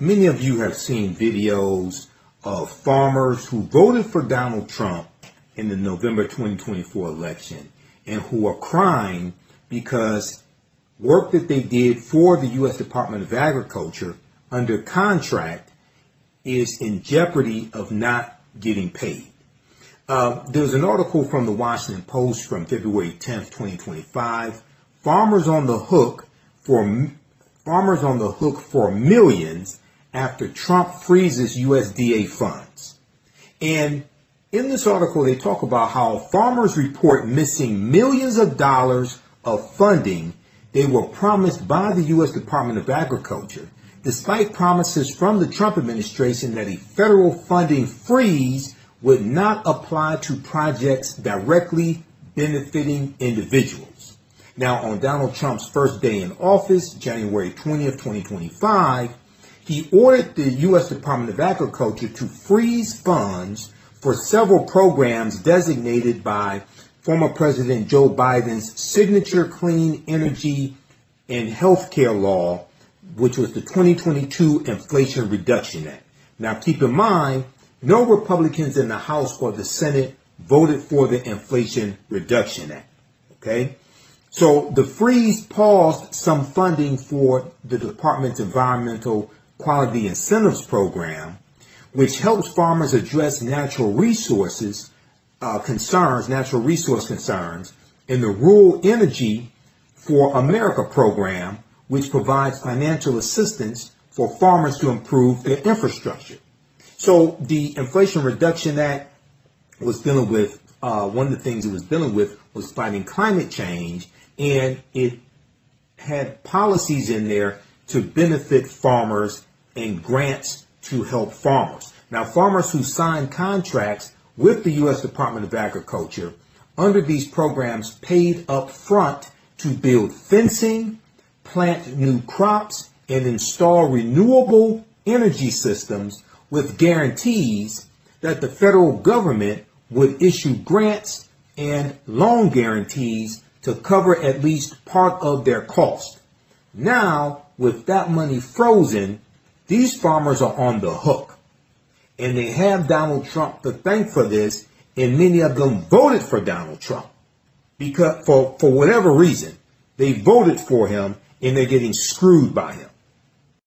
Many of you have seen videos of farmers who voted for Donald Trump in the November 2024 election and who are crying because work that they did for the U.S. Department of Agriculture under contract is in jeopardy of not getting paid. There's an article from the Washington Post from February 10th, 2025. Farmers on the hook for millions after Trump freezes USDA funds. And in this article, they talk about how farmers report missing millions of dollars of funding they were promised by the U.S. Department of Agriculture, despite promises from the Trump administration that a federal funding freeze would not apply to projects directly benefiting individuals. Now, on Donald Trump's first day in office, January 20th, 2025, he ordered the U.S. Department of Agriculture to freeze funds for several programs designated by former President Joe Biden's signature Clean Energy and Healthcare Law, which was the 2022 Inflation Reduction Act. Now, keep in mind, no Republicans in the House or the Senate voted for the Inflation Reduction Act. Okay? So the freeze paused some funding for the department's Environmental Quality Incentives Program, which helps farmers address natural resource concerns in the Rural Energy for America program, which provides financial assistance for farmers to improve their infrastructure. So the Inflation Reduction Act was dealing with, one of the things it was dealing with was fighting climate change, and it had policies in there to benefit farmers and grants to help farmers. Now, farmers who signed contracts with the U.S. Department of Agriculture under these programs paid up front to build fencing, plant new crops, and install renewable energy systems with guarantees that the federal government would issue grants and loan guarantees to cover at least part of their cost. Now, with that money frozen, these farmers are on the hook. And they have Donald Trump to thank for this, and many of them voted for Donald Trump because for whatever reason, they voted for him and they're getting screwed by him.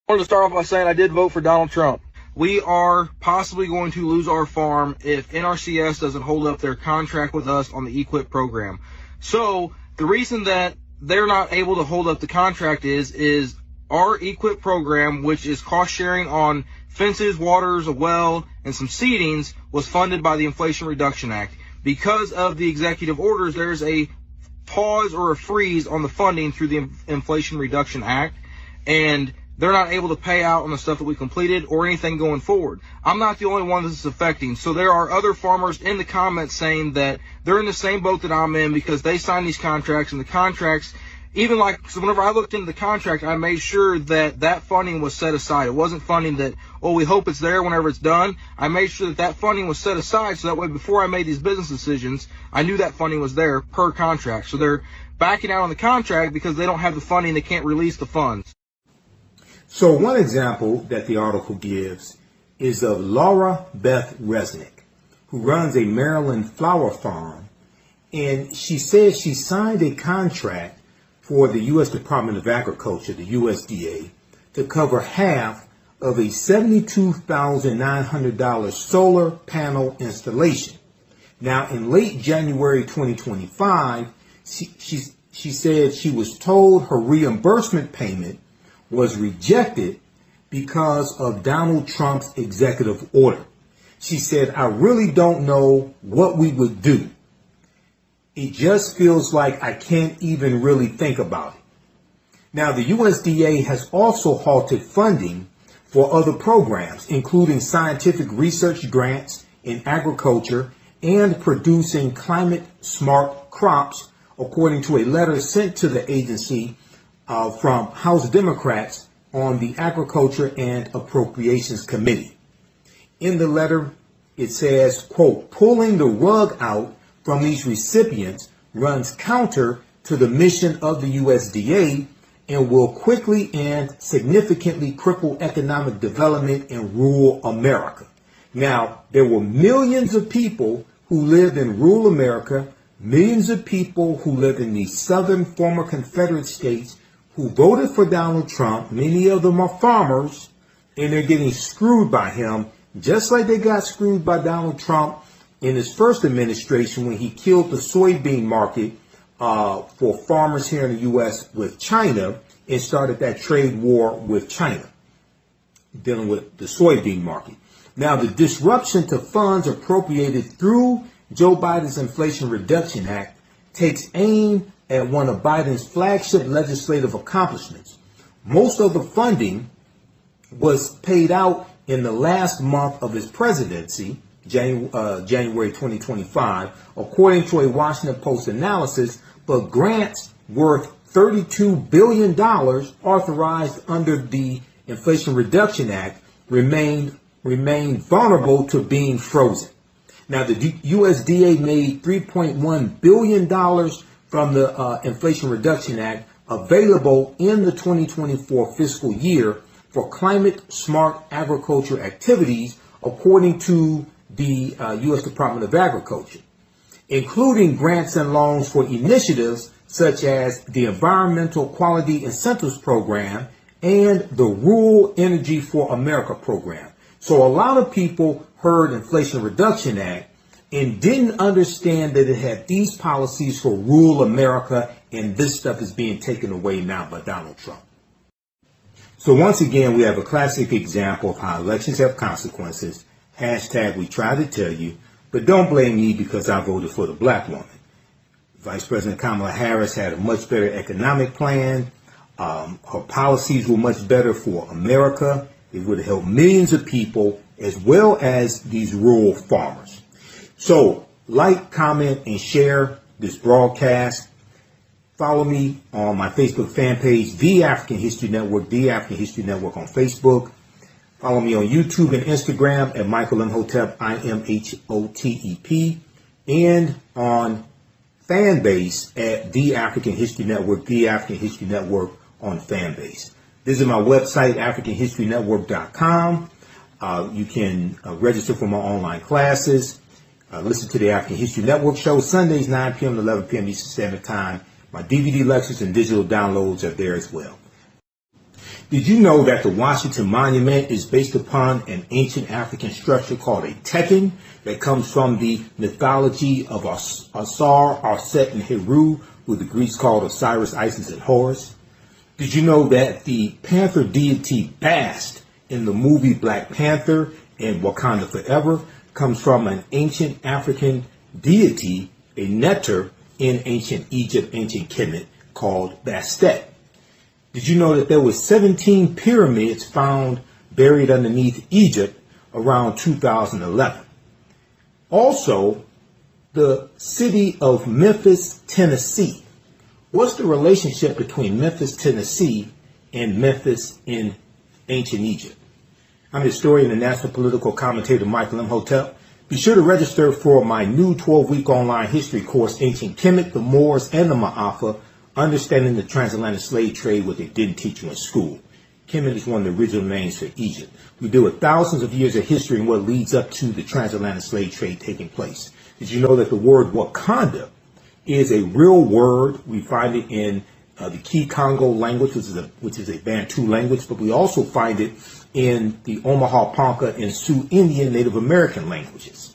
I wanted to start off by saying I did vote for Donald Trump. We are possibly going to lose our farm if NRCS doesn't hold up their contract with us on the EQIP program. So the reason that they're not able to hold up the contract is our EQIP program, which is cost sharing on fences, waters, a well, and some seedings, was funded by the Inflation Reduction Act. Because of the executive orders, there's a pause or a freeze on the funding through the Inflation Reduction Act, and they're not able to pay out on the stuff that we completed or anything going forward. I'm not the only one this is affecting. So there are other farmers in the comments saying that they're in the same boat that I'm in because they signed these contracts, and the contracts, even like, so whenever I looked into the contract, I made sure that that funding was set aside. It wasn't funding that, oh, we hope it's there whenever it's done. I made sure that that funding was set aside so that way before I made these business decisions, I knew that funding was there per contract. So they're backing out on the contract because they don't have the funding. They can't release the funds. So one example that the article gives is of Laura Beth Resnick, who runs a Maryland flower farm. And she says she signed a contract for the U.S. Department of Agriculture, the USDA, to cover half of a $72,900 solar panel installation. Now, in late January 2025, she said she was told her reimbursement payment was rejected because of Donald Trump's executive order. She said, I really don't know what we would do. It just feels like I can't even really think about it. Now, the USDA has also halted funding for other programs, including scientific research grants in agriculture and producing climate-smart crops, according to a letter sent to the agency from House Democrats on the Agriculture and Appropriations Committee. In the letter, it says, quote, pulling the rug out from these recipients runs counter to the mission of the USDA and will quickly and significantly cripple economic development in rural America. Now, there were millions of people who lived in rural America, millions of people who lived in the southern former Confederate states who voted for Donald Trump. Many of them are farmers, and they're getting screwed by him, just like they got screwed by Donald Trump in his first administration when he killed the soybean market for farmers here in the U.S. with China and started that trade war with China, dealing with the soybean market. Now, the disruption to funds appropriated through Joe Biden's Inflation Reduction Act takes aim at one of Biden's flagship legislative accomplishments. Most of the funding was paid out in the last month of his presidency, January 2025, according to a Washington Post analysis, but grants worth $32 billion authorized under the Inflation Reduction Act remain vulnerable to being frozen. Now, the USDA made $3.1 billion from the Inflation Reduction Act available in the 2024 fiscal year for climate-smart agriculture activities, according to the U.S. Department of Agriculture, including grants and loans for initiatives such as the Environmental Quality Incentives Program and the Rural Energy for America program. So a lot of people heard Inflation Reduction Act and didn't understand that it had these policies for rural America, and this stuff is being taken away now by Donald Trump. So once again, we have a classic example of how elections have consequences. Hashtag we try to tell you, but don't blame me because I voted for the black woman. Vice President Kamala Harris had a much better economic plan. Her policies were much better for America. It would have helped millions of people as well as these rural farmers. So like, comment, and share this broadcast. Follow me on my Facebook fan page, The African History Network, The African History Network on Facebook. Follow me on YouTube and Instagram at Michael Imhotep, IMHOTEP, and on Fanbase at The African History Network, The African History Network on Fanbase. Visit my website, AfricanHistoryNetwork.com. You can register for my online classes. Listen to the African History Network show Sundays, 9 p.m. to 11 p.m. Eastern Standard Time. My DVD lectures and digital downloads are there as well. Did you know that the Washington Monument is based upon an ancient African structure called a tekken that comes from the mythology of Asar, Arset, and Heru, who the Greeks called Osiris, Isis, and Horus? Did you know that the panther deity Bast in the movie Black Panther and Wakanda Forever comes from an ancient African deity, a neter in ancient Egypt, ancient Kemet, called Bastet? Did you know that there were 17 pyramids found buried underneath Egypt around 2011? Also, the city of Memphis, Tennessee. What's the relationship between Memphis, Tennessee and Memphis in ancient Egypt? I'm historian and national political commentator Michael Imhotep. Be sure to register for my new 12-week online history course, Ancient Kemet, the Moors, and the Ma'afa, Understanding the Transatlantic Slave Trade, what they didn't teach you in school. Kemet is one of the original names for Egypt. We deal with thousands of years of history and what leads up to the transatlantic slave trade taking place. Did you know that the word Wakanda is a real word? We find it in the Key Congo language, which is a Bantu language, but we also find it in the Omaha Ponca and Sioux Indian Native American languages.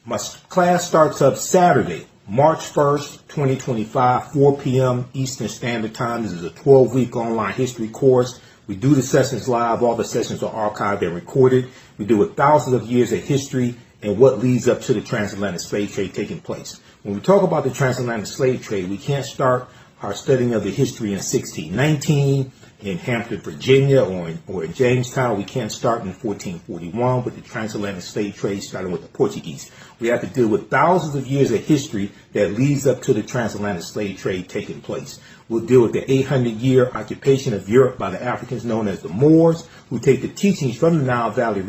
My class starts up Saturday, March 1st, 2025, 4 p.m. Eastern Standard Time. This is a 12-week online history course. We do the sessions live. All the sessions are archived and recorded. We do with thousands of years of history and what leads up to the transatlantic slave trade taking place. When we talk about the transatlantic slave trade, we can't start our studying of the history in 1619 in Hampton, Virginia, or in Jamestown. We can't start in 1441 with the transatlantic slave trade starting with the Portuguese. We have to deal with thousands of years of history that leads up to the transatlantic slave trade taking place. We'll deal with the 800-year occupation of Europe by the Africans known as the Moors, who take the teachings from the Nile Valley